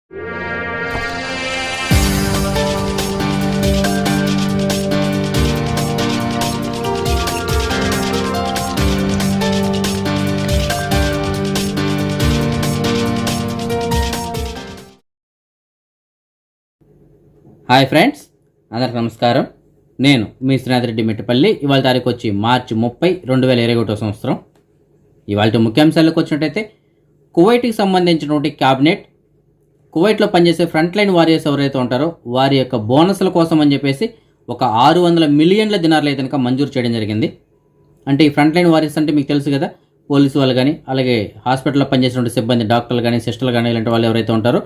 Hi friends, అందరికి నమస్కారం. నేను మీ శ్రీనాథరెడ్డి మెట్టిపల్లి. ఇవాళ తారీఖు వచ్చి మార్చి 30, 2021 సంవత్సరం. ఇవాళ ముఖ్యాంశాలకు వచ్చినట్టయితే కువైట్కి సంబంధించినటువంటి క్యాబినెట్ కువైట్లో పనిచేసే ఫ్రంట్ లైన్ వారియర్స్ ఎవరైతే ఉంటారో వారి యొక్క బోనస్ల కోసం అని చెప్పేసి ఒక 600 మిలియన్ల దినార్లు అయితే కనుక మంజూరు చేయడం జరిగింది. అంటే ఈ ఫ్రంట్ లైన్ వారియర్స్ అంటే మీకు తెలుసు కదా, పోలీసు వాళ్ళు కానీ అలాగే హాస్పిటల్లో పనిచేసినటువంటి సిబ్బంది, డాక్టర్లు కానీ సిస్టర్లు కానీ ఇలాంటి వాళ్ళు ఎవరైతే ఉంటారో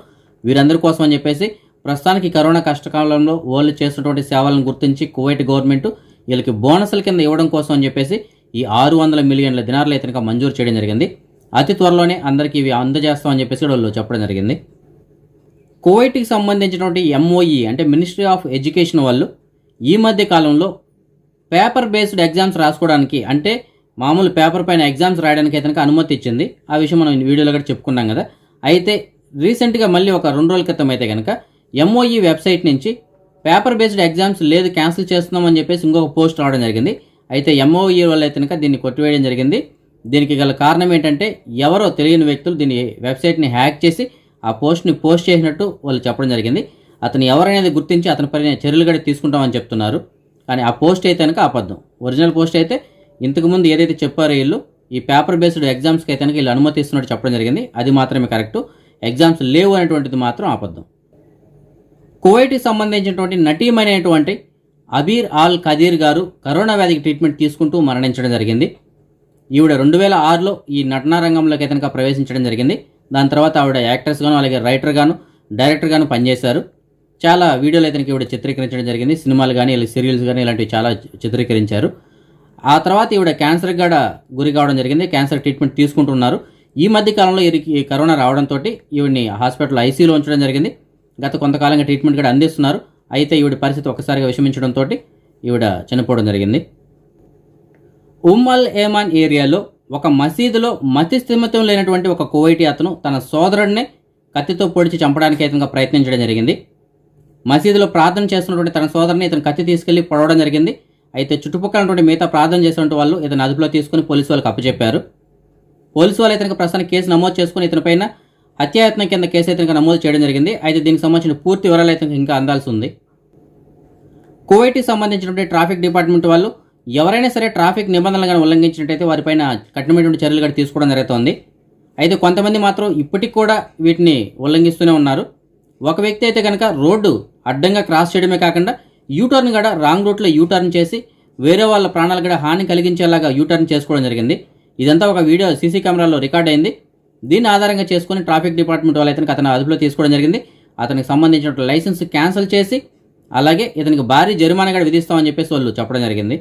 వీరందరి కోసం అని చెప్పేసి ప్రస్తుతానికి కరోనా కష్టకాలంలో వాళ్ళు చేస్తున్నటువంటి సేవలను గుర్తించి కువైట్ గవర్నమెంట్ వీళ్ళకి బోనస్ల కింద ఇవ్వడం కోసం అని చెప్పేసి ఈ 600 మిలియన్ల దినార్లు అయితే కనుక మంజూరు చేయడం జరిగింది. అతి త్వరలోనే అందరికీ ఇవి అందజేస్తామని చెప్పేసి వాళ్ళు చెప్పడం జరిగింది. కువైట్కి సంబంధించినటువంటి MOE అంటే మినిస్ట్రీ ఆఫ్ ఎడ్యుకేషన్ వాళ్ళు ఈ మధ్య కాలంలో పేపర్ బేస్డ్ ఎగ్జామ్స్ రాసుకోవడానికి, అంటే మామూలు పేపర్ పైన ఎగ్జామ్స్ రాయడానికి అయితే కనుక అనుమతి ఇచ్చింది. ఆ విషయం మనం వీడియోలో కూడా చెప్పుకున్నాం కదా. అయితే రీసెంట్గా మళ్ళీ ఒక 2 రోజుల క్రితం అయితే కనుక MOE వెబ్సైట్ నుంచి పేపర్ బేస్డ్ ఎగ్జామ్స్ లేదు, క్యాన్సిల్ చేస్తున్నామని చెప్పేసి ఇంకొక పోస్ట్ రావడం జరిగింది. అయితే MOE వాళ్ళు అయితే కనుక దీన్ని కొట్టివేయడం జరిగింది. దీనికి గల కారణం ఏంటంటే ఎవరో తెలియని వ్యక్తులు దీని వెబ్సైట్ని హ్యాక్ చేసి ఆ పోస్ట్ని పోస్ట్ చేసినట్టు వాళ్ళు చెప్పడం జరిగింది. అతను ఎవరనేది గుర్తించి అతని పైన చర్యలు కూడా తీసుకుంటామని చెప్తున్నారు. కానీ ఆ పోస్ట్ అయితే కనుక అబద్ధం. ఒరిజినల్ పోస్ట్ అయితే ఇంతకుముందు ఏదైతే చెప్పారో వీళ్ళు ఈ పేపర్ బేస్డ్ ఎగ్జామ్స్కి అయితే కనుక వీళ్ళు అనుమతి ఇస్తున్నట్టు చెప్పడం జరిగింది. అది మాత్రమే కరెక్టు. ఎగ్జామ్స్ లేవు అనేటువంటిది మాత్రం అబద్ధం. కువైట్కి సంబంధించినటువంటి నటీమైనటువంటి అబీర్ ఆల్ ఖదీర్ గారు కరోనా వ్యాధికి ట్రీట్మెంట్ తీసుకుంటూ మరణించడం జరిగింది. ఈవిడ 2006లో ఈ నటనా రంగంలోకి అయితే కనుక ప్రవేశించడం జరిగింది. దాని తర్వాత ఆవిడ యాక్టర్స్ గాను అలాగే రైటర్ గాను డైరెక్టర్ గాను పనిచేశారు. చాలా వీడియోలు అయితే ఈవిడ చిత్రీకరించడం జరిగింది. సినిమాలు కానీ సీరియల్స్ కానీ ఇలాంటివి చాలా చిత్రీకరించారు. ఆ తర్వాత ఈవిడ క్యాన్సర్ కూడా గురి కావడం జరిగింది. క్యాన్సర్ ట్రీట్మెంట్ తీసుకుంటున్నారు. ఈ మధ్య కాలంలో ఈ కరోనా రావడంతో ఈవిడ్ని హాస్పిటల్ ఐసీయూలో ఉంచడం జరిగింది. గత కొంతకాలంగా ట్రీట్మెంట్ కూడా అందిస్తున్నారు. అయితే ఈవిడ పరిస్థితి ఒక్కసారిగా విషమించడంతో ఈవిడ చనిపోవడం జరిగింది. అల్ ఏమాన్ ఏరియాలో ఒక మసీదులో మతిస్థిమితం లేనటువంటి ఒక కువైటీ అతను తన సోదరుడిని కత్తితో పొడిచి చంపడానికి అయితే ప్రయత్నించడం జరిగింది. మసీదులో ప్రార్థన చేస్తున్నటువంటి తన సోదరుని ఇతను కత్తి తీసుకెళ్లి పొడవడం జరిగింది. అయితే చుట్టుపక్కల ఉన్నటువంటి మిగతా ప్రార్థన చేసినటువంటి వాళ్ళు ఇతను అదుపులో తీసుకుని పోలీసు వాళ్ళకి అప్పచెప్పారు. పోలీసు వాళ్ళు ఇతనికి ప్రస్తుతానికి కేసు నమోదు చేసుకుని ఇతని పైన హత్యాయత్నం కింద కేసు అయితే నమోదు చేయడం జరిగింది. అయితే దీనికి సంబంధించిన పూర్తి వివరాలు అయితే ఇంకా అందాల్సి ఉంది. కువైట్కి సంబంధించినటువంటి ట్రాఫిక్ డిపార్ట్మెంట్ వాళ్ళు ఎవరైనా సరే ట్రాఫిక్ నిబంధనలు కానీ ఉల్లంఘించినట్టయితే వారిపైన కఠినమైనటువంటి చర్యలు కూడా తీసుకోవడం జరుగుతోంది. అయితే కొంతమంది మాత్రం ఇప్పటికి కూడా వీటిని ఉల్లంఘిస్తూనే ఉన్నారు. ఒక వ్యక్తి అయితే కనుక రోడ్డు అడ్డంగా క్రాస్ చేయడమే కాకుండా యూటర్న్ కూడా రాంగ్ రూట్లో యూటర్న్ చేసి వేరే వాళ్ళ ప్రాణాలు కూడా హాని కలిగించేలాగా యూటర్న్ చేసుకోవడం జరిగింది. ఇదంతా ఒక వీడియో సీసీ కెమెరాలో రికార్డ్ అయింది. దీన్ని ఆధారంగా చేసుకుని ట్రాఫిక్ డిపార్ట్మెంట్ వాళ్ళు అయితే అతను అదుపులో తీసుకోవడం జరిగింది. అతనికి సంబంధించిన లైసెన్స్ క్యాన్సిల్ చేసి అలాగే ఇతనికి భారీ జరిమానా కూడా విధిస్తామని చెప్పేసి వాళ్ళు చెప్పడం జరిగింది.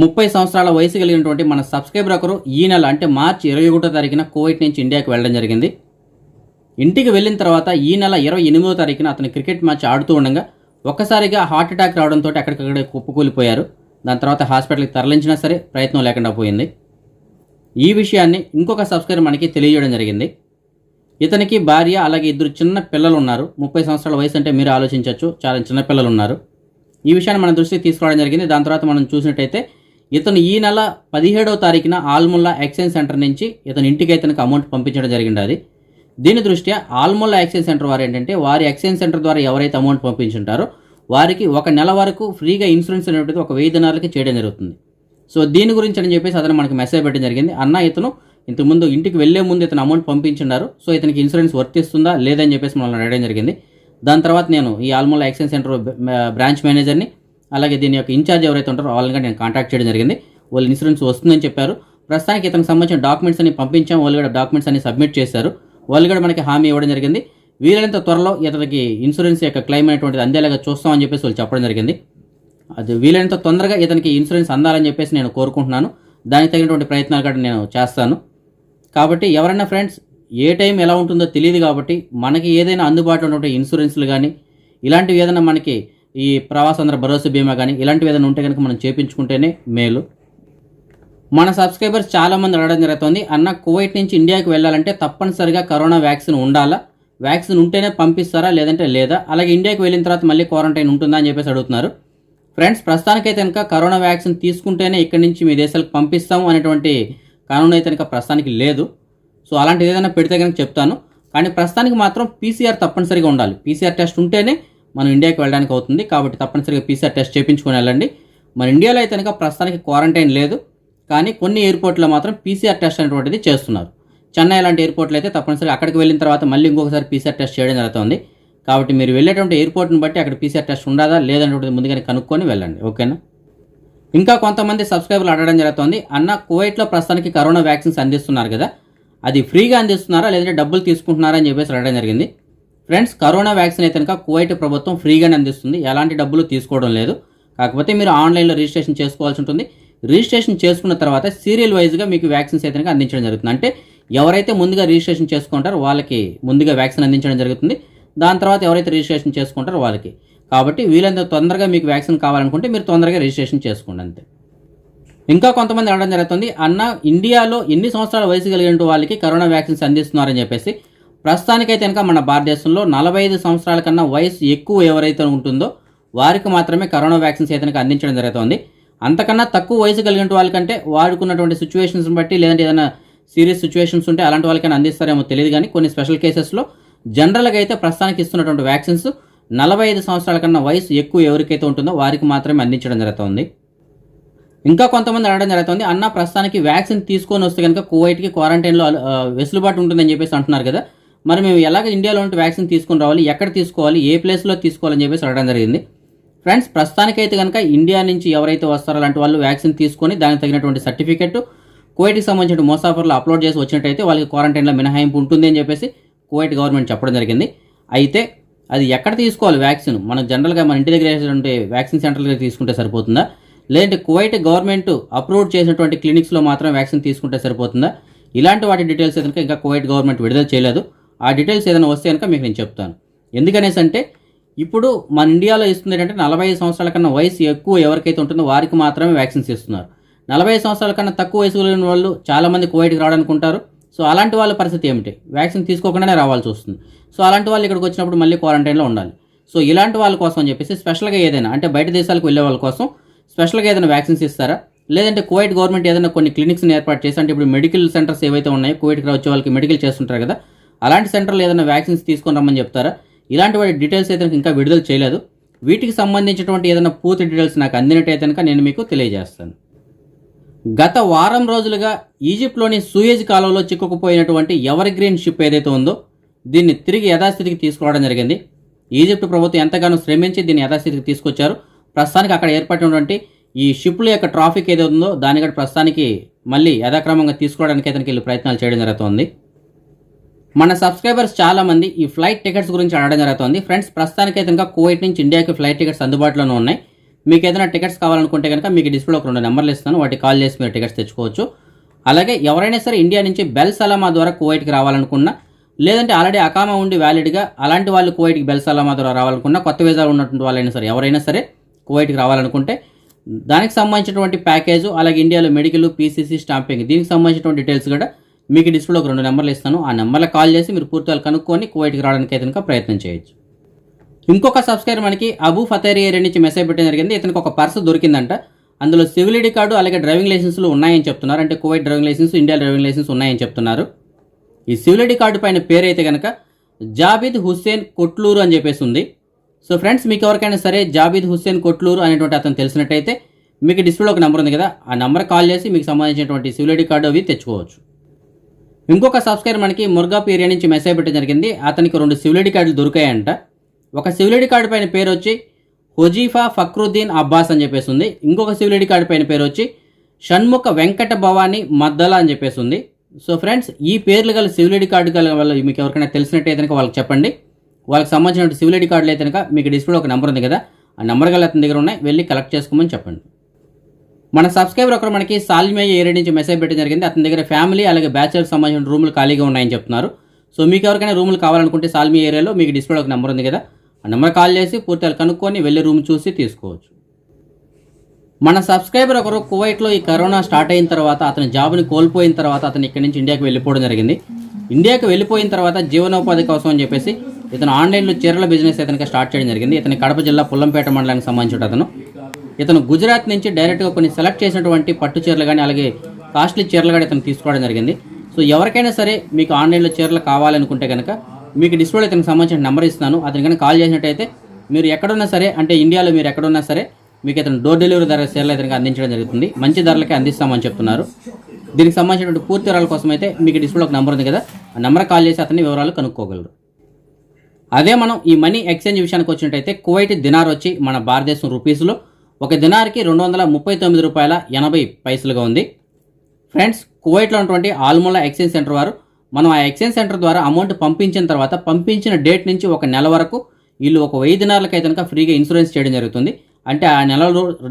ముప్పై సంవత్సరాల వయసు కలిగినటువంటి మన సబ్స్క్రైబర్ ఒకరు ఈ నెల అంటే మార్చి 21వ తారీఖున కువైట్ నుంచి ఇండియాకి వెళ్ళడం జరిగింది. ఇంటికి వెళ్ళిన తర్వాత ఈ నెల 28వ తారీఖున అతను క్రికెట్ మ్యాచ్ ఆడుతూ ఉండగా ఒక్కసారిగా హార్ట్ అటాక్ రావడంతో అక్కడికక్కడే కుప్పకూలిపోయారు. దాని తర్వాత హాస్పిటల్కి తరలించినా సరే ప్రయత్నం లేకుండా పోయింది. ఈ విషయాన్ని ఇంకొక సబ్స్క్రైబర్ మనకి తెలియజేయడం జరిగింది. ఇతనికి భార్య అలాగే 2 చిన్న పిల్లలు ఉన్నారు. 30 సంవత్సరాల వయసు అంటే మీరు ఆలోచించవచ్చు, చాలా చిన్న పిల్లలు ఉన్నారు. ఈ విషయాన్ని మన దృష్టికి తీసుకోవడం జరిగింది. దాని తర్వాత మనం చూసినట్టయితే ఇతను ఈ నెల 17వ తారీఖున ఆల్ముల్లా ఎక్స్చేంజ్ సెంటర్ నుంచి ఇతని ఇంటికి ఇతనికి అమౌంట్ పంపించడం జరిగింది. అది దీని దృష్ట్యా ఆల్ముల్లా ఎక్స్చేంజ్ సెంటర్ వారు ఏంటంటే వారి ఎక్స్చేంజ్ సెంటర్ ద్వారా ఎవరైతే అమౌంట్ పంపించుంటారో వారికి 1 నెల వరకు ఫ్రీగా ఇన్సూరెన్స్ అనేటువంటిది 1000 దినార్లకి చేయడం జరుగుతుంది. సో దీని గురించి అని చెప్పేసి అతను మనకి మెసేజ్ పెట్టడం జరిగింది. అన్న ఇతను ఇంతకుముందు ఇంటికి వెళ్లే ముందు ఇతను అమౌంట్ పంపించున్నారు. సో ఇతనికి ఇన్సూరెన్స్ వర్తిస్తుందా లేదని చెప్పేసి మనల్ని అడగడం జరిగింది. దాని తర్వాత నేను ఈ ఆల్మోలా ఎక్స్చేంజ్ సెంటర్ బ్రాంచ్ మేనేజర్ని అలాగే దీని యొక్క ఇన్ఛార్జ్ ఎవరైతే ఉంటారో వాళ్ళని నేను కాంటాక్ట్ చేయడం జరిగింది. వాళ్ళు ఇన్సూరెన్స్ వస్తుందని చెప్పారు. ప్రస్తుతానికి ఇతనికి సంబంధించిన డాక్యుమెంట్స్ అన్ని పంపించాం. వాళ్ళు కూడా డాక్యుమెంట్స్ అన్ని సబ్మిట్ చేశారు. వాళ్ళు కూడా మనకి హామీ ఇవ్వడం జరిగింది. వీలైనంత త్వరలో ఇతనికి ఇన్సూరెన్స్ యొక్క క్లెయిమ్ అనేటువంటిది అందేలాగా చూస్తామని చెప్పేసి వాళ్ళు చెప్పడం జరిగింది. అది వీలైనంత తొందరగా ఇతనికి ఇన్సూరెన్స్ అందాలని చెప్పేసి నేను కోరుకుంటున్నాను. దానికి తగినటువంటి ప్రయత్నాలు కూడా నేను చేస్తాను. కాబట్టి ఎవరైనా ఫ్రెండ్స్ ఏ టైం ఎలా ఉంటుందో తెలియదు కాబట్టి మనకి ఏదైనా అందుబాటులో ఉన్నటువంటి ఇన్సూరెన్స్లు కానీ ఇలాంటివి ఏదైనా మనకి ఈ ప్రవాసాంధ్ర భరోసా బీమా కానీ ఇలాంటివి ఏదైనా ఉంటే కనుక మనం చేయించుకుంటేనే మేలు. మన సబ్స్క్రైబర్స్ చాలామంది అడగడం జరుగుతుంది, అన్న కువైట్ నుంచి ఇండియాకి వెళ్ళాలంటే తప్పనిసరిగా కరోనా వ్యాక్సిన్ ఉండాలా, వ్యాక్సిన్ ఉంటేనే పంపిస్తారా లేదంటే లేదా, అలాగే ఇండియాకి వెళ్ళిన తర్వాత మళ్ళీ క్వారంటైన్ ఉంటుందా అని చెప్పేసి అడుగుతున్నారు. ఫ్రెండ్స్ ప్రస్తుతానికైతే కనుక కరోనా వ్యాక్సిన్ తీసుకుంటేనే ఇక్కడి నుంచి మీ దేశాలకు పంపిస్తాము అనేటువంటి కానూన్ అయితే కనుక ప్రస్తుతానికి లేదు. సో అలాంటిది ఏదైనా పెడితే కనుక చెప్తాను. కానీ ప్రస్తుతానికి మాత్రం పీసీఆర్ తప్పనిసరిగా ఉండాలి. పీసీఆర్ టెస్ట్ ఉంటేనే మనం ఇండియాకి వెళ్ళడానికి అవుతుంది. కాబట్టి తప్పనిసరిగా పీసీఆర్ టెస్ట్ చేయించుకొని వెళ్ళండి. మన ఇండియాలో అయితే కనుక ప్రస్తుతానికి క్వారంటైన్ లేదు, కానీ కొన్ని ఎయిర్పోర్ట్లో మాత్రం పీసీఆర్ టెస్ట్ అనేటువంటిది చేస్తున్నారు. చెన్నై లాంటి ఎయిర్పోర్ట్లో అయితే తప్పనిసరిగా అక్కడికి వెళ్ళిన తర్వాత మళ్ళీ ఇంకొకసారి పీసీఆర్ టెస్ట్ చేయడం జరుగుతుంది. కాబట్టి మీరు వెళ్ళేటువంటి ఎయిర్పోర్ట్ని బట్టి అక్కడ పీసీఆర్ టెస్ట్ ఉండదా లేదనేటువంటిది ముందుగానే కనుక్కొని వెళ్ళండి. ఓకేనా. ఇంకా కొంతమంది సబ్స్క్రైబర్లు అడగడం జరుగుతుంది, అన్న కువైట్లో ప్రస్తుతానికి కరోనా వ్యాక్సిన్స్ అందిస్తున్నారు కదా, అది ఫ్రీగా అందిస్తున్నారా లేదంటే డబ్బులు తీసుకుంటున్నారా అని చెప్పేసి అడగడం జరిగింది. ఫ్రెండ్స్ కరోనా వ్యాక్సిన్ అయితే కనుక కువైట్ ప్రభుత్వం ఫ్రీగానే అందిస్తుంది, ఎలాంటి డబ్బులు తీసుకోవడం లేదు. కాకపోతే మీరు ఆన్లైన్లో రిజిస్ట్రేషన్ చేసుకోవాల్సి ఉంటుంది. రిజిస్ట్రేషన్ చేసుకున్న తర్వాత సీరియల్ వైజ్గా మీకు వ్యాక్సిన్స్ అయితే కనుక అందించడం జరుగుతుంది. అంటే ఎవరైతే ముందుగా రిజిస్ట్రేషన్ చేసుకుంటారో వాళ్ళకి ముందుగా వ్యాక్సిన్ అందించడం జరుగుతుంది. దాని తర్వాత ఎవరైతే రిజిస్ట్రేషన్ చేసుకుంటారో వాళ్ళకి. కాబట్టి వీలైనంత తొందరగా మీకు వ్యాక్సిన్ కావాలనుకుంటే మీరు తొందరగా రిజిస్ట్రేషన్ చేసుకోండి అంతే. ఇంకా కొంతమంది అడగడం జరుగుతుంది, అన్న ఇండియాలో ఎన్ని సంవత్సరాల వయసు కలిగిన వాళ్ళకి కరోనా వ్యాక్సిన్స్ అందిస్తున్నారని చెప్పేసి. ప్రస్తుతానికైతే కనుక మన భారతదేశంలో 45 సంవత్సరాల కన్నా వయసు ఎక్కువ ఎవరైతే ఉంటుందో వారికి మాత్రమే కరోనా వ్యాక్సిన్స్ అయితే కనుక అందించడం జరుగుతుంది. అంతకన్నా తక్కువ వయసు కలిగిన వాళ్ళకంటే వాడుకున్నటువంటి సిచ్యువేషన్స్ బట్టి లేదంటే ఏదైనా సీరియస్ సిచ్యువేషన్స్ ఉంటే అలాంటి వాళ్ళకైనా అందిస్తారేమో తెలియదు. కానీ కొన్ని స్పెషల్ కేసెస్లో జనరల్గా అయితే ప్రస్తుతానికి ఇస్తున్నటువంటి వ్యాక్సిన్స్ 45 సంవత్సరాల కన్నా వయసు ఎక్కువ ఎవరికైతే ఉంటుందో వారికి మాత్రమే అందించడం జరుగుతుంది. ఇంకా కొంతమంది అడగడం జరుగుతుంది, అన్న ప్రస్తుతానికి వ్యాక్సిన్ తీసుకొని వస్తే కనుక కువైట్కి క్వారంటైన్లో వెసులుబాటు ఉంటుందని చెప్పేసి అంటున్నారు కదా, మరి మేము ఎలాగ ఇండియాలో ఉంటే వ్యాక్సిన్ తీసుకొని రావాలి, ఎక్కడ తీసుకోవాలి, ఏ ప్లేస్లో తీసుకోవాలని చెప్పేసి అడగడం జరిగింది. ఫ్రెండ్స్ ప్రస్తుతానికైతే కనుక ఇండియా నుంచి ఎవరైతే వస్తారో అలాంటి వాళ్ళు వ్యాక్సిన్ తీసుకొని దానికి తగినటువంటి సర్టిఫికెట్ కువైట్కి సంబంధించిన మోసాఫర్లో అప్లోడ్ చేసి వచ్చినట్టయితే వాళ్ళకి క్వారంటైన్లో మినహాయింపు ఉంటుంది అని చెప్పేసి కువైట్ గవర్నమెంట్ చెప్పడం జరిగింది. అయితే అది ఎక్కడ తీసుకోవాలి వ్యాక్సిన్, మనం జనరల్గా మన ఇంటి దగ్గర ఉంటే వ్యాక్సిన్ సెంటర్ల దగ్గర తీసుకుంటే సరిపోతుందా, లేదంటే కువైట్ గవర్నమెంట్ అప్రూవ్ చేసినటువంటి క్లినిక్స్లో మాత్రం వ్యాక్సిన్ తీసుకుంటే సరిపోతుందా, ఇలాంటి వాటి డీటెయిల్స్ కనుక ఇంకా కువైట్ గవర్నమెంట్ విడుదల చేయలేదు. ఆ డీటెయిల్స్ ఏదైనా వస్తే కనుక మీకు నేను చెప్తాను. ఎందుకనేసి అంటే ఇప్పుడు మన ఇండియాలో ఇస్తుంది ఏంటంటే 45 సంవత్సరాల కన్నా వయసు ఎక్కువ ఎవరికైతే ఉంటుందో వారికి మాత్రమే వ్యాక్సిన్స్ ఇస్తున్నారు. 45 సంవత్సరాల కన్నా తక్కువ వయసు కలిగిన వాళ్ళు చాలామంది కువైట్కి రావడానికి ఉంటారు. సో అలాంటి వాళ్ళ పరిస్థితి ఏమిటి, వ్యాక్సిన్ తీసుకోకుండానే రావాల్సి వస్తుంది. సో అలాంటి వాళ్ళు ఇక్కడికి వచ్చినప్పుడు మళ్ళీ క్వారంటైన్లో ఉండాలి. సో ఇలాంటి వాళ్ళ కోసం అని చెప్పేసి స్పెషల్గా ఏదైనా అంటే బయట దేశాలకు వెళ్ళే వాళ్ళ కోసం స్పెషల్గా ఏదైనా వ్యాక్సిన్స్ ఇస్తారా, లేదంటే కువైట్ గవర్నమెంట్ ఏదైనా కొన్ని క్లినిక్స్ని ఏర్పాటు చేసి, అంటే ఇప్పుడు మెడికల్ సెంటర్స్ ఏవైతే ఉన్నాయో కువైట్కి వచ్చే వాళ్ళకి మెడికల్ చేస్తుంటారు కదా, అలాంటి సెంటర్లో ఏదైనా వ్యాక్సిన్స్ తీసుకొని రమ్మని చెప్తారా, ఇలాంటి వాటి డీటెయిల్స్ అయితే ఇంకా విడుదల చేయలేదు. వీటికి సంబంధించినటువంటి ఏదైనా పూర్తి డీటెయిల్స్ నాకు అందినట్టయితే కనుక నేను మీకు తెలియజేస్తాను. గత వారం రోజులుగా ఈజిప్ట్లోని సూయజ్ కాలువలో చిక్కుకుపోయినటువంటి ఎవర్ గ్రీన్ షిప్ ఏదైతే ఉందో దీన్ని తిరిగి యథాస్థితికి తీసుకురావడం జరిగింది. ఈజిప్ట్ ప్రభుత్వం ఎంతగానో శ్రమించి దీన్ని యథాస్థితికి తీసుకొచ్చారు. ప్రస్తుతానికి అక్కడ ఏర్పడినటువంటి ఈ షిప్ల యొక్క ట్రాఫిక్ ఏదైతే ఉందో దాని కూడా ప్రస్తుతానికి మళ్ళీ యథాక్రమంగా తీసుకోవడానికి అయితే వీళ్ళు ప్రయత్నాలు చేయడం జరుగుతుంది. మన సబ్స్క్రైబర్స్ చాలామంది ఈ ఫ్లైట్ టికెట్స్ గురించి అడగడం జరుగుతుంది. ఫ్రెండ్స్ ప్రస్తుతానికి అయితే ఇంకా కువైట్ నుంచి ఇండియాకి ఫ్లైట్ టికెట్స్ అందుబాటులోనే ఉన్నాయి. మీకు ఏదైనా టికెట్స్ కావాలనుకుంటే కనుక మీకు డిస్ప్లేలో ఒక 2 నెంబర్లు ఇస్తాను, వాటికి కాల్ చేసి మీరు టికెట్స్ తెచ్చుకోవచ్చు. అలాగే ఎవరైనా సరే ఇండియా నుంచి బెల్ సలామా ద్వారా కువైట్కి రావాలనుకున్నా, లేదంటే ఆల్రెడీ అకామా ఉండి వ్యాలిడ్గా అలాంటి వాళ్ళు కువైట్కి బెల్ సలామా ద్వారా రావాలనుకున్నా, కొత్త వీసాలు ఉన్నటువంటి వాళ్ళైనా సరే ఎవరైనా సరే కువైట్కి రావాలనుకుంటే దానికి సంబంధించినటువంటి ప్యాకేజు, అలాగే ఇండియాలో మెడికల్, పీసీసీ, స్టాంపింగ్ దీనికి సంబంధించినటువంటి డీటెయిల్స్ కూడా మీకు డిస్ప్లేలో ఒక 2 నెంబర్లు ఇస్తాను. ఆ నెంబర్లకు కాల్ చేసి మీరు పూర్తిగా కనుక్కొని కువైట్కి రావడానికి అయితే కనుక ప్రయత్నం చేయొచ్చు. ఇంకొక సబ్స్క్రైబర్ మనకి అబూ ఫతేరి ఏరియా నుంచి మెసేజ్ పెట్టడం జరిగింది. ఇతనికి ఒక పర్సు దొరికిందంట, అందులో సివిల్ ఐడి కార్డు అలాగే డ్రైవింగ్ లైసెన్స్లు ఉన్నాయని చెప్తున్నారు. అంటే Kuwait driving licence, India driving licence ఉన్నాయని చెప్తున్నారు. ఈ సివిల్ ఐడి కార్డు పైన పేరు అయితే కనుక జాబిద్ హుస్సేన్ కొట్లూరు అని చెప్పేసి ఉంది. సో ఫ్రెండ్స్ మీకు ఎవరికైనా సరే జాబిద్ హుస్సేన్ కొట్లూరు అనేటువంటి అతను తెలిసినట్టయితే మీకు డిస్ప్లేలో ఒక నెంబర్ ఉంది కదా, ఆ నెంబర్ కాల్ చేసి మీకు సంబంధించినటువంటి సివిల్ ఐడి కార్డు అవి తెచ్చుకోవచ్చు. ఇంకొక సబ్స్క్రైబర్ మనకి ముర్గాపు ఏరియా నుంచి మెసేజ్ పెట్టడం జరిగింది. అతనికి 2 సివిల్ ఐడి కార్డులు దొరికాయంట. ఒక సివిల్ ఐడి కార్డు పైన పేరు వచ్చి హుజీఫా ఫక్రుద్దీన్ అబ్బాస్ అని చెప్పేసి ఉంది. ఇంకొక సివిల్ ఐడి కార్డు పైన పేరు వచ్చి షణ్ముఖ వెంకట భవానీ మద్దల అని చెప్పేసి ఉంది. సో ఫ్రెండ్స్, ఈ పేర్లు గల సివిల్ ఐడి కార్డు గల వాళ్ళు మీకు ఎవరికైనా తెలిసినట్టయితే కనుక వాళ్ళకి చెప్పండి. వాళ్ళకి సంబంధించిన సివిల్ ఐడి కార్డులు అయితే కనుక మీకు డిస్ప్లేలో ఒక నెంబర్ ఉంది కదా, ఆ నెంబర్ గల అతని దగ్గర ఉన్నాయి, వెళ్ళి కలెక్ట్ చేసుకోమని చెప్పండి. మన సబ్స్క్రైబర్ ఒకరు మనకి సాల్మియా ఏరియా నుంచి మెసేజ్ పెట్టడం జరిగింది. అతని దగ్గర ఫ్యామిలీ అలాగే బ్యాచిలర్స్ సంబంధించిన రూములు ఖాళీగా ఉన్నాయని చెప్తున్నారు. సో మీకు ఎవరికైనా రూములు కావాలనుకుంటే సాల్మియా ఏరియాలో మీకు డిస్ప్లేలో ఒక నెంబర్ ఉంది కదా, ఆ నెంబర్ కాల్ చేసి పూర్తిగా కనుక్కొని వెళ్ళి రూమ్ చూసి తీసుకోవచ్చు. మన సబ్స్క్రైబర్ ఒకరు కువైట్లో ఈ కరోనా స్టార్ట్ అయిన తర్వాత అతని జాబ్ని కోల్పోయిన తర్వాత అతను ఇక్కడి నుంచి ఇండియాకి వెళ్ళిపోవడం జరిగింది. ఇండియాకి వెళ్ళిపోయిన తర్వాత జీవనోపాధి కోసం అని చెప్పేసి ఇతను ఆన్లైన్లో చీరల బిజినెస్ ఇతనికి స్టార్ట్ చేయడం జరిగింది. ఇతని కడప జిల్లా పుల్లంపేట మండలానికి సంబంధించిన ఇతను గుజరాత్ నుంచి డైరెక్ట్గా కొన్ని సెలెక్ట్ చేసినటువంటి పట్టు చీరలు కానీ అలాగే కాస్ట్లీ చీరలు కానీ ఇతను తీసుకోవడం జరిగింది. సో ఎవరికైనా సరే మీకు ఆన్లైన్లో చీరలు కావాలనుకుంటే కనుక మీకు డిస్ప్లేలో ఇతనికి సంబంధించిన నెంబర్ ఇస్తున్నాను. అతని కనుక కాల్ చేసినట్టయితే మీరు ఎక్కడున్నా సరే, అంటే ఇండియాలో మీరు ఎక్కడున్నా సరే మీకు ఇతను డోర్ డెలివరీ ధర చీరలు ఇతనికి అందించడం జరుగుతుంది. మంచి ధరలకే అందిస్తామని చెప్తున్నారు. దీనికి సంబంధించినటువంటి పూర్తి వివరాల కోసం అయితే మీకు డిస్ప్లేలో ఒక నెంబర్ ఉంది కదా, ఆ నెంబర్ కాల్ చేసి అతని వివరాలు కనుక్కోగలరు. అదే మనం ఈ మనీ ఎక్స్చేంజ్ విషయానికి వచ్చినట్టయితే కువైట్ దినార్ వచ్చి మన భారతదేశం రూపీస్లో ఒక దినార్కి 239 రూపాయల 80 పైసలుగా ఉంది. ఫ్రెండ్స్, కువైట్లో ఉన్నటువంటి ఆల్మోలా ఎక్స్చేంజ్ సెంటర్ వారు మనం ఆ ఎక్స్చేంజ్ సెంటర్ ద్వారా అమౌంట్ పంపించిన తర్వాత పంపించిన డేట్ నుంచి ఒక నెల వరకు వీళ్ళు ఒక 1000 దినార్లకైతే కనుక ఫ్రీగా ఇన్సూరెన్స్ చేయడం జరుగుతుంది. అంటే ఆ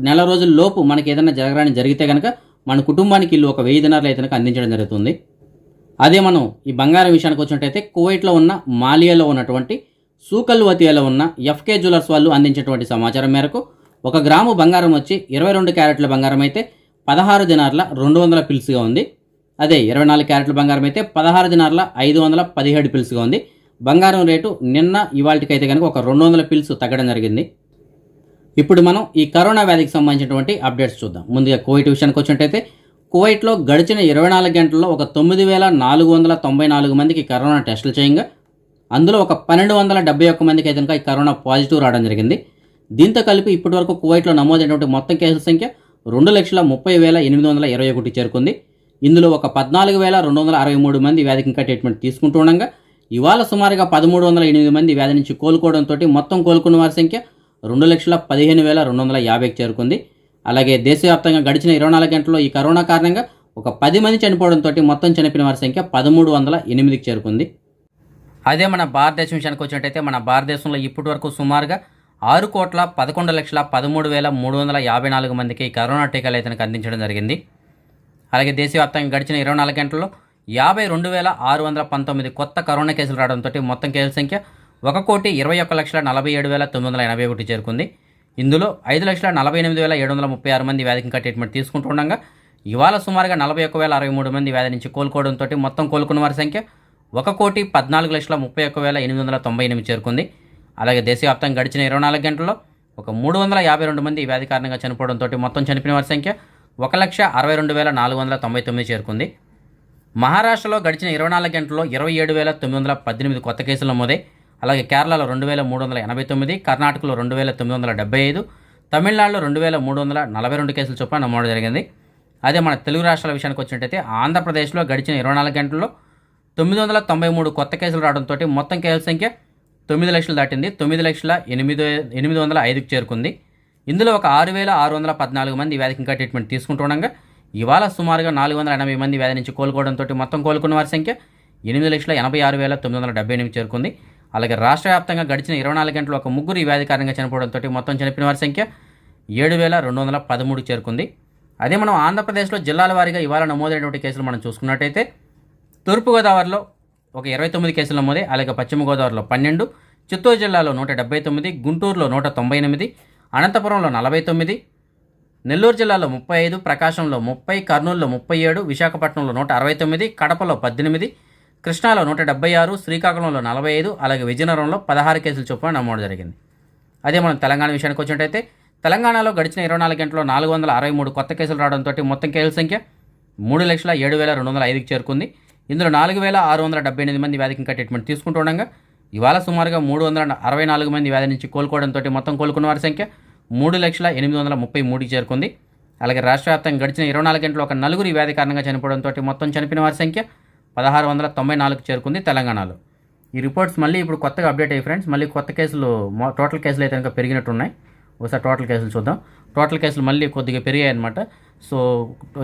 నెల రోజుల లోపు మనకి ఏదైనా జరిగితే కనుక మన కుటుంబానికి వీళ్ళు ఒక 1000 దినార్లు అయితే కనుక అందించడం జరుగుతుంది. అదే మనం ఈ బంగారం విషయానికి వచ్చినట్టయితే కువైట్లో ఉన్న మాలియాలో ఉన్నటువంటి సూకల్వతియాలో ఉన్న ఎఫ్కే జ్యువెలర్స్ వాళ్ళు అందించినటువంటి సమాచారం మేరకు 1 గ్రాము బంగారం వచ్చి 22 క్యారెట్ల బంగారం అయితే 16 దినార్ల 200 పిల్స్గా ఉంది. అదే 24 క్యారెట్ల బంగారం అయితే 16 దినార్ల 517 పిల్స్గా ఉంది. బంగారం రేటు నిన్న ఇవాళకైతే కనుక ఒక 200 పిల్స్ తగ్గడం జరిగింది. ఇప్పుడు మనం ఈ కరోనా వ్యాధికి సంబంధించినటువంటి అప్డేట్స్ చూద్దాం. ముందుగా కువైట్ విషయానికి వచ్చినట్టయితే కువైట్లో గడిచిన 24 గంటల్లో ఒక 9494 మందికి కరోనా టెస్టులు చేయంగా అందులో ఒక 1271 మందికి అయితే కనుక ఈ కరోనా పాజిటివ్ రావడం జరిగింది. దీంతో కలిపి ఇప్పటివరకు కువైట్లో నమోదైనటువంటి మొత్తం కేసుల సంఖ్య 2,30,821 చేరుకుంది. ఇందులో ఒక 14,263 మంది వ్యాధికి ఇంకా ట్రీట్మెంట్ తీసుకుంటూ ఉండగా ఇవాళ సుమారుగా 1,308 మంది వ్యాధి నుంచి కోలుకోవడంతో మొత్తం కోలుకున్న వారి సంఖ్య 2,15,250 చేరుకుంది. అలాగే దేశవ్యాప్తంగా గడిచిన 24 గంటల్లో ఈ కరోనా కారణంగా ఒక 10 మంది చనిపోవడంతో మొత్తం చనిపోయిన వారి సంఖ్య 1,308కి చేరుకుంది. అదే మన భారతదేశం విషయానికి వచ్చినట్టయితే మన భారతదేశంలో ఇప్పటి వరకు సుమారుగా 6,11,13,354 మందికి కరోనా టీకాలు అయితే అందించడం జరిగింది. అలాగే దేశవ్యాప్తంగా గడిచిన 24 గంటల్లో 52,619 కొత్త కరోనా కేసులు రావడంతో మొత్తం కేసుల సంఖ్య 1,21,47,981 చేరుకుంది. ఇందులో 5,48,736 మంది వ్యాధికి ఇంకా ట్రీట్మెంట్ తీసుకుంటుండగా ఇవాళ సుమారుగా 41,063 మంది వ్యాధి నుంచి కోలుకోవడంతో మొత్తం కోలుకున్న వారి సంఖ్య 1,14,31,898 చేరుకుంది. అలాగే దేశవ్యాప్తంగా గడిచిన 24 గంటల్లో ఒక 352 మంది వ్యాధి కారణంగా చనిపోవడంతో మొత్తం చనిపోయిన వారి సంఖ్య 1,62,499 చేరుకుంది. మహారాష్ట్రలో గడిచిన 24 గంటల్లో 27,918 కొత్త కేసులు నమోదై. అలాగే కేరళలో 2,389, కర్ణాటకలో 2,975, తమిళనాడులో 2,342 కేసుల చొప్పున నమోదు జరిగింది. అదే మన తెలుగు రాష్ట్రాల విషయానికి వచ్చినట్టయితే ఆంధ్రప్రదేశ్లో గడిచిన 24 గంటల్లో 993 కొత్త కేసులు రావడంతో మొత్తం కేసుల సంఖ్య 9 లక్షలు దాటింది. 9,08,805కి చేరుకుంది. ఇందులో ఒక 6,614 మంది వ్యాధికి ఇంకా ట్రీట్మెంట్ తీసుకుంటుండగా ఇవాళ సుమారుగా 480 మంది వ్యాధి నుంచి కోలుకోవడంతో మొత్తం కోలుకున్న వారి సంఖ్య 8,86,978 చేరుకుంది. అలాగే రాష్ట్ర వ్యాప్తంగా గడిచిన 24 గంటలు ఒక ముగ్గురు ఈ వ్యాధి కారణంగా చనిపోవడంతో మొత్తం చనిపోయిన వారి సంఖ్య 7,213 చేరుకుంది. అదే మనం ఆంధ్రప్రదేశ్లో జిల్లాల వారీగా ఇవాళ నమోదైనటువంటి కేసులు మనం చూసుకున్నట్టయితే తూర్పుగోదావరిలో ఒక 29 కేసులు నమోదే. అలాగే పశ్చిమ గోదావరిలో 12, చిత్తూరు జిల్లాలో 179, గుంటూరులో 198, అనంతపురంలో 49, నెల్లూరు జిల్లాలో 35, ప్రకాశంలో 30, కర్నూలులో 37, విశాఖపట్నంలో 169, కడపలో 18, కృష్ణాలో 176, శ్రీకాకుళంలో 45, అలాగే విజయనగరంలో 16 కేసుల చొప్పున నమోదు జరిగింది. అదే మనం తెలంగాణ విషయానికి వచ్చినట్టయితే తెలంగాణలో గడిచిన 24 గంటల్లో 463 కొత్త కేసులు రావడంతో మొత్తం కేసుల సంఖ్య 3,07,205కి చేరుకుంది. ఇందులో 4,678 మంది వ్యాధికి ఇంకా ట్రీట్మెంట్ తీసుకుంటుండగా ఇవాళ సుమారుగా 364 మంది వ్యాధి నుంచి కోలుకోవడంతో మొత్తం కోలుకున్న వారి సంఖ్య 3,08,833కి చేరుకుంది. అలాగే రాష్ట్ర వ్యాప్తంగా గడిచిన 24 గంటల్లో ఒక నలుగురు వ్యాధి కారణంగా చనిపోవడంతో మొత్తం చనిపోయిన వారి సంఖ్య 1694 చేరుకుంది తెలంగాణలో. ఈ రిపోర్ట్స్ మళ్ళీ ఇప్పుడు కొత్తగా అప్డేట్ అయ్యి ఫ్రెండ్స్, మళ్ళీ కొత్త కేసులు టోటల్ కేసులు అయితే కనుక పెరిగినట్టున్నాయి. ఒకసారి టోటల్ కేసులు చూద్దాం. టోటల్ కేసులు మళ్ళీ కొద్దిగా పెరిగాయి అనమాట. సో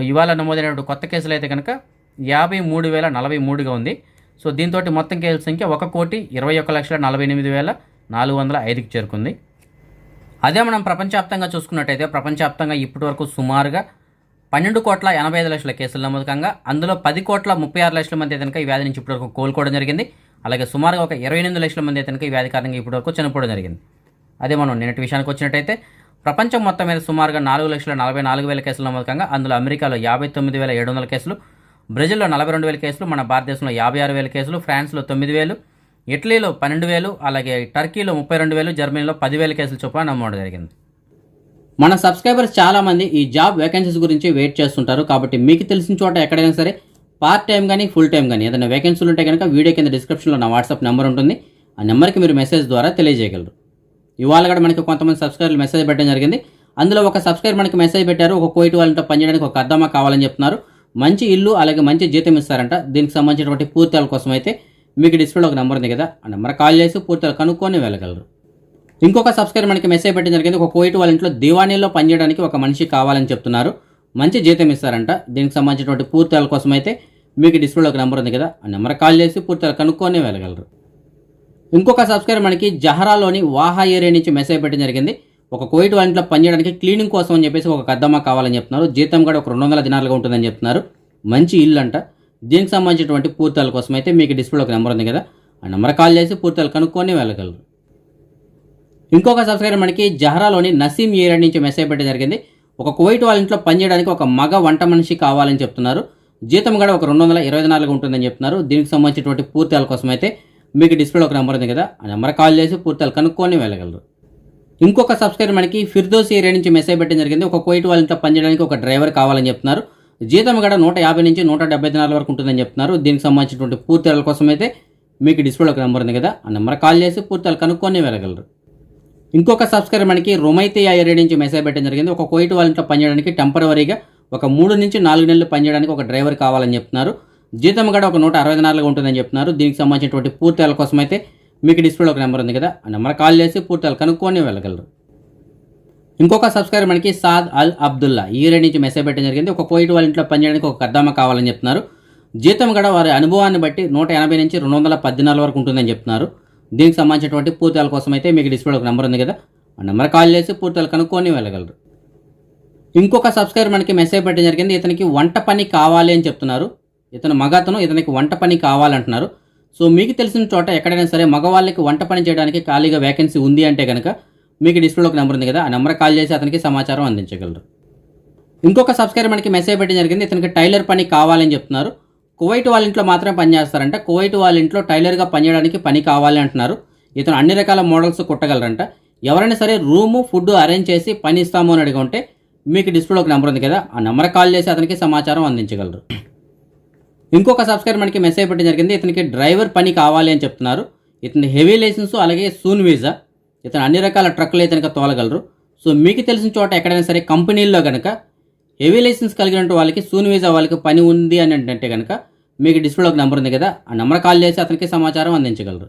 ఇవాళ నమోదైనటువంటి కొత్త కేసులు అయితే కనుక 53,043గా ఉంది. సో దీంతో మొత్తం కేసుల సంఖ్య 1,21,48,405కి చేరుకుంది. అదే మనం ప్రపంచవ్యాప్తంగా చూసుకున్నట్టయితే ప్రపంచవ్యాప్తంగా ఇప్పటి వరకు సుమారుగా 12,85,00,000 కేసులు నమోదు కాగా అందులో 10,36,00,000 మంది అయితే ఈ వ్యాధి నుంచి ఇప్పటివరకు కోలుకోవడం జరిగింది. అలాగే సుమారుగా ఒక 28,00,000 మంది అయితే ఈ వ్యాధి కారణంగా ఇప్పటివరకు చనిపోవడం జరిగింది. అదే మనం నిన్నటి విషయానికి వచ్చినట్టయితే ప్రపంచం మొత్తం మీద సుమారుగా 4,44,000 కేసులు నమోదు కాగా అందులో అమెరికాలో 59,700 కేసులు, బ్రెజిల్లో 42,000 కేసులు, మన భారతదేశంలో 56,000 కేసులు, ఫ్రాన్స్లో 9,000, ఇటలీలో 12,000, అలాగే టర్కీలో 32,000, జర్మనీలో 10,000 కేసులు చొప్పున నమోదు జరిగింది. మన సబ్స్క్రైబర్స్ చాలామంది ఈ జాబ్ వేకెన్సీస్ గురించి వెయిట్ చేస్తుంటారు. కాబట్టి మీకు తెలిసిన చోట ఎక్కడైనా సరే పార్ట్ టైం కానీ ఫుల్ టైం కానీ ఏదైనా వేకెన్సీలు ఉంటే కనుక వీడియో కింద డిస్క్రిప్షన్లో నా వాట్సాప్ నెంబర్ ఉంటుంది. ఆ నెంబర్కి మీరు మెసేజ్ ద్వారా తెలియజేయగలరు. ఇవాళ కూడా మనకి కొంతమంది సబ్స్క్రైబర్లు మెసేజ్ పెట్టడం జరిగింది. అందులో ఒక సబ్స్క్రైబర్ మనకి మెసేజ్ పెట్టారు, ఒక కోయిట్ వాళ్ళతో పనిచేయడానికి ఒక అద్దమా కావాలని చెప్తున్నారు. మంచి ఇల్లు అలాగే మంచి జీతం ఇస్తారంట. దీనికి సంబంధించినటువంటి పూర్తిల కోసం అయితే మీకు డిస్ప్లేలో ఒక నెంబర్ ఉంది కదా, ఆ నెంబర్ కాల్ చేసి పూర్తిగా కనుక్కొని వెళ్ళగలరు. ఇంకొక సబ్స్క్రైబర్ మనకి మెసేజ్ పెట్టడం జరిగింది, ఒక కోయిట్ వాళ్ళ ఇంట్లో దివాణీలో పనిచేయడానికి ఒక మనిషి కావాలని చెప్తున్నారు, మంచి జీతం ఇస్తారంట. దీనికి సంబంధించినటువంటి పూర్తిల కోసం అయితే మీకు డిస్ప్లేలో ఒక నెంబర్ ఉంది కదా, ఆ నెంబర్ కాల్ చేసి పూర్తిగా కనుక్కొని వెళ్ళగలరు. ఇంకొక సబ్స్క్రైబర్ మనకి జహరాలోని వాహా ఏరియా నుంచి మెసేజ్ పెట్టడం జరిగింది, ఒక కోయిట్ వాళ్ళ ఇంట్లో పనిచేయడానికి క్లీనింగ్ కోసం అని చెప్పేసి ఒక అద్దమా కావాలని చెప్తున్నారు. జీతం కూడా ఒక 200 దినాలుగా ఉంటుందని చెప్తున్నారు. మంచి ఇల్లు అంట. దీనికి సంబంధించినటువంటి పూర్తిల కోసం అయితే మీకు డిస్ప్లేలో ఒక నెంబర్ ఉంది కదా, ఆ నెంబర్ కాల్ చేసి పూర్తిగా కనుక్కొని వెళ్ళగలరు. ఇంకొక సబ్స్క్రైబర్ మనకి జహరాలోని నసీం ఏరియా నుంచి మెసేజ్ పెట్టడం జరిగింది, ఒక కువైట్ వాళ్ళ ఇంట్లో పనిచేయడానికి ఒక మగ వంట మనిషి కావాలని చెప్తున్నారు. జీతం కూడా ఒక 220 దినాలుగా ఉంటుందని చెప్తున్నారు. దీనికి సంబంధించినటువంటి పూర్తిల కోసం అయితే మీకు డిస్ప్లేలో ఒక నెంబర్ ఉంది కదా, ఆ నెంబర్ కాల్ చేసి పూర్తిగా కనుక్కొని వెళ్ళగలరు. ఇంకొక సబ్స్క్రైబర్ మనకి ఫిర్దోస్ ఏరియా నుంచి మెసేజ్ పెట్టడం జరిగింది, ఒక కువైట్ వాళ్ళ ఇంట్లో పనిచేయడానికి ఒక డ్రైవర్ కావాలని చెప్తున్నారు. జీతం కూడా 150 నుంచి 170 దినాల వరకు ఉంటుందని చెప్తున్నారు. దీనికి సంబంధించినటువంటి పూర్తిల కోసం అయితే మీకు డిస్ప్లేలో ఒక నెంబర్ ఉంది కదా, ఆ నెంబర్ కాల్ చేసి పూర్తిగా కనుక్కొని వెళ్ళగలరు. ఇంకొక సబ్స్క్రైబర్ మనకి రొమైతియా ఏరియా నుంచి మెసేజ్ పెట్టడం జరిగింది, ఒక కువైట్ వాళ్ళ ఇంట్లో పనిచేయడానికి టెంపరవరీగా ఒక 3 నుంచి 4 నెలలు పనిచేయడానికి ఒక డ్రైవర్ కావాలని చెప్తున్నారు. జీతం కూడా ఒక 160 దినాలుగా ఉంటుందని చెప్తున్నారు. దీనికి సంబంధించినటువంటి పూర్తిల కోసం అయితే మీకు డిస్ప్లేలో ఒక నెంబర్ ఉంది కదా, ఆ నెంబర్ కాల్ చేసి పూర్తిగా కనుక్కొని వెళ్ళగలరు. ఇంకొక సబ్స్క్రైబర్ మనకి సాద్ అల్ అబ్దుల్లా ఈ ఏరియా నుంచి మెసేజ్ పెట్టడం జరిగింది, ఒక కువైట్ వాళ్ళ ఇంట్లో పనిచేయడానికి ఒక అద్దమా కావాలని చెప్తున్నారు. జీతం కూడా వారి అనుభవాన్ని బట్టి 180 నుంచి 210 దినాల వరకు ఉంటుందని చెప్తున్నారు. దీనికి సంబంధించినటువంటి పూర్తిల కోసం అయితే మీకు డిస్ప్లేలో ఒక నెంబర్ ఉంది కదా, ఆ నెంబర్ కాల్ చేసి పూర్తిగా కనుక్కొని వెళ్ళగలరు. ఇంకొక సబ్స్క్రైబర్ మనకి మెసేజ్ పెట్టడం జరిగింది, ఇతనికి వంట పని కావాలి అని చెప్తున్నారు. ఇతను మగతను, ఇతనికి వంట పని కావాలంటున్నారు. సో మీకు తెలిసిన చోట ఎక్కడైనా సరే మగవాళ్ళకి వంట పని చేయడానికి ఖాళీగా వేకెన్సీ ఉంది అంటే కనుక మీకు డిస్ప్లేలో ఒక నెంబర్ ఉంది కదా, ఆ నెంబర్ కాల్ చేసి అతనికి సమాచారం అందించగలరు. ఇంకొక సబ్స్క్రైబర్ మనకి మెసేజ్ పెట్టడం జరిగింది, ఇతనికి టైలర్ పని కావాలని చెప్తున్నారు. కువైట్ వాళ్ళ ఇంట్లో మాత్రమే పని చేస్తారంట. కువైట్ వాళ్ళ ఇంట్లో టైలర్గా పనిచేయడానికి పని కావాలి అంటున్నారు. ఇతను అన్ని రకాల మోడల్స్ కుట్టగలరంట. ఎవరైనా సరే రూము ఫుడ్ అరేంజ్ చేసి పని ఇస్తాము అని అడిగి ఉంటే మీకు డిస్ప్లేలో ఒక నెంబర్ ఉంది కదా, ఆ నెంబర్ కాల్ చేసి అతనికి సమాచారం అందించగలరు. ఇంకొక సబ్స్క్రైబర్ మనకి మెసేజ్ పెట్టడం జరిగింది, ఇతనికి డ్రైవర్ పని కావాలి అని చెప్తున్నారు. ఇతని హెవీ లైసెన్స్ అలాగే సూన్ వీసా, ఇతను అన్ని రకాల ట్రక్కులు ఇతనికి తోలగలరు. సో మీకు తెలిసిన చోట ఎక్కడైనా సరే కంపెనీల్లో కనుక హెవీ లైసెన్స్ కలిగినట్టు వాళ్ళకి సూన్ వీసా వాళ్ళకి పని ఉంది అని అంటే కనుక మీకు డిస్ప్లేలో ఒక నెంబర్ ఉంది కదా, ఆ నెంబర్ కాల్ చేసి అతనికి సమాచారం అందించగలరు.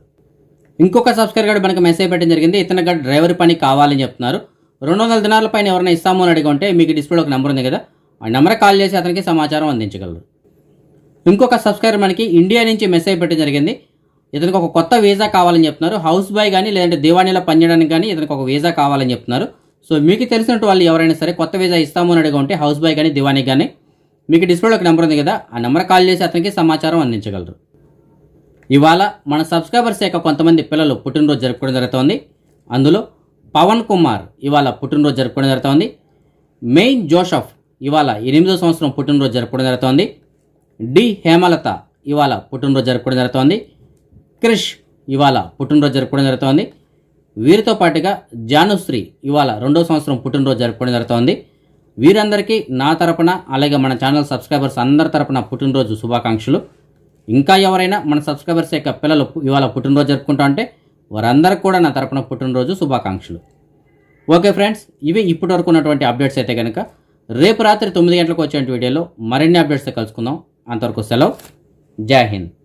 ఇంకొక సబ్స్క్రైబర్ మనకి మెసేజ్ పెట్టడం జరిగింది, ఇతనికి డ్రైవర్ పని కావాలని చెప్తున్నారు. 200 దినాల పైన ఎవరైనా ఇస్తాము అని అడిగి ఉంటే మీకు డిస్ప్లేలో ఒక నెంబర్ ఉంది కదా, ఆ నెంబర్ కాల్ చేసి అతనికి సమాచారం అందించగలరు. ఇంకొక సబ్స్క్రైబర్ మనకి ఇండియా నుంచి మెసేజ్ పెట్టడం జరిగింది, ఇతనికి ఒక కొత్త వీసా కావాలని చెప్తున్నారు. హౌస్ బాయ్ కానీ లేదంటే దివాణీలో పనిచేయడానికి కానీ ఇతనికి ఒక వీసా కావాలని చెప్తున్నారు. సో మీకు తెలిసినట్టు వాళ్ళు ఎవరైనా సరే కొత్త వీసా ఇస్తాము అని అడిగి ఉంటే హౌస్ బాయ్ కానీ దివాణీ కానీ మీకు డిస్ప్లేలో ఒక నెంబర్ ఉంది కదా, ఆ నెంబర్ కాల్ చేసి అతనికి సమాచారం అందించగలరు. ఇవాళ మన సబ్స్క్రైబర్స్ యొక్క కొంతమంది పిల్లలు పుట్టినరోజు జరుపుకోవడం జరుగుతోంది. అందులో పవన్ కుమార్ ఇవాళ పుట్టినరోజు జరుపుకోవడం జరుగుతోంది. మెయిన్ జోసఫ్ ఇవాళ 8వ సంవత్సరం పుట్టినరోజు జరుపుకోవడం జరుగుతోంది. డి హేమలత ఇవాళ పుట్టినరోజు జరుపుకోవడం జరుగుతోంది. క్రిష్ ఇవాళ పుట్టినరోజు జరుపుకోవడం జరుగుతోంది. వీరితో పాటుగా జానుశ్రీ ఇవాళ 2వ సంవత్సరం పుట్టినరోజు జరుపుకోవడం జరుగుతోంది. వీరందరికీ నా తరపున అలాగే మన ఛానల్ సబ్స్క్రైబర్స్ అందరి తరపున పుట్టినరోజు శుభాకాంక్షలు. ఇంకా ఎవరైనా మన సబ్స్క్రైబర్స్ యొక్క పిల్లలు ఇవాళ పుట్టినరోజు జరుపుకుంటా అంటే వారందరికీ కూడా నా తరపున పుట్టినరోజు శుభాకాంక్షలు. ఓకే ఫ్రెండ్స్, ఇవి ఇప్పటి వరకు ఉన్నటువంటి అప్డేట్స్ అయితే కనుక రేపు రాత్రి 9 గంటలకు వచ్చే వీడియోలో మరిన్ని అప్డేట్స్తో కలుసుకుందాం. అంతవరకు సెలవు. జై హింద్.